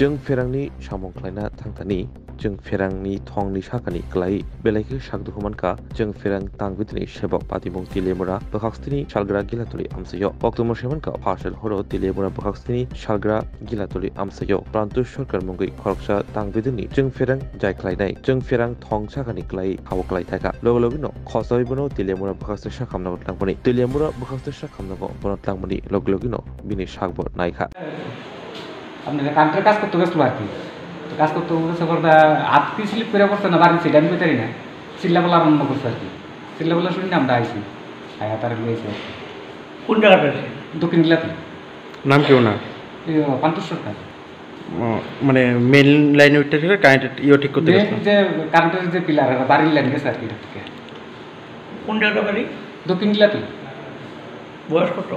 जों फेरांनि सामंख्लायना थांथानि जों फेरांनि थंनि साखानि ग्लाय बेलायखो सागदुखुमानका जों फेरां तांबिदनि सेबक पातिमुं तिलेमुरा बखाक्सतिनि सालग्रा गिलातुलि आमसायो अक्टोबर सेमनका फासल हरो तिलेमुरा बखाक्सतिनि सालग्रा गिलातुलि आमसायो प्रान्तु सरकार मुंगै खरकसा तांबिदनि जों फेरां जायख्लायनाय जों फेरां थं साखानि ग्लाय हावक्लाय थाका लगलगिनो खसायबनो तिलेमुरा बखाक्सति साखामनाव तांबनि तिलेमुरा बखाक्सति साखामनाव बन तांबनि लगलगिनो बिनि सागबो नायखा আপনার কারেন্টের কাজ করতে গেছিল আর কি তো কাজ করতে গেছে করতে হাত কি স্লিপ করে করছে না বাড়ি সেটা আমি পারি না চিল্লাপালা আরম্ভ করছে আর কি চিল্লাপালা শুনি না আমরা আইসি আয়া তার গিয়েছি আর কি কোন জায়গাটা দক্ষিণ জেলাতে নাম কেউ না পান্তর সরকার মানে মেন লাইন ওইটা থেকে কারেন্ট ইয়ে ঠিক করতে গেছে যে কারেন্টের যে পিলার বাড়ির লাইন গেছে আর কি এটা থেকে কোন জায়গাটা বাড়ি দক্ষিণ জেলাতে বয়স কত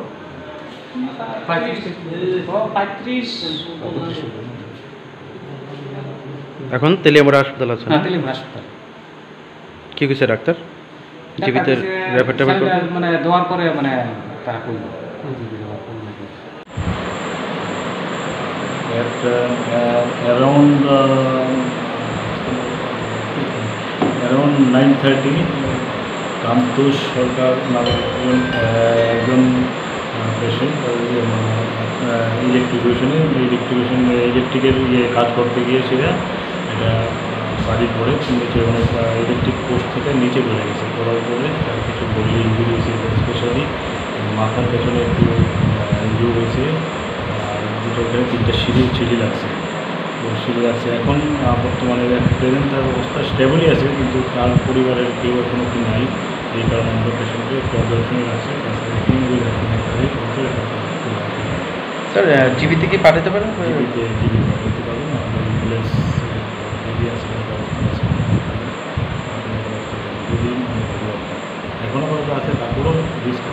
35 এখন তেলিয়ামুড়া হাসপাতাল আছে হ্যাঁ তেলিয়ামুড়া হাসপাতাল কি কইছে ডাক্তার জীবিত র্যাপিড ট্যাবলেট মানে দেওয়ার পরে মানে তারা কইল At around 9:30 কান্তোষ সরকার নামে একজন পেশেন্ট ইলেকট্রিকের কাজ করতে গিয়েছিলেন এটা বাড়ির পরে নিচে অনেক ইলেকট্রিক পোস্ট থেকে নিচে পড়ে গেছে পড়ার পরে তার কিছু বডি ইঞ্জুরি হয়েছে স্পেশালি মাথার পেছনে একটু ইঞ্জুরি হয়েছে আর দুটো এখানে 3টা সিঁড়ি লাগছে তো সিঁড়ি লাগছে এখন বর্তমানে প্রেজেন্ট তার অবস্থা স্টেবলই আছে কিন্তু তার পরিবারের কেউ এখনও কি নাই এই কারণে আমরা পেশেন্টকে অবজারভেশনে রাখছি স্যার জীবিত কি পাঠাতে পারেন জীবিত পাঠাতে পারবেন আমাদের অ্যাম্বুলেন্স রেডি আছে যদি এখনও পর্যন্ত আছে তারপরেও রিস্ক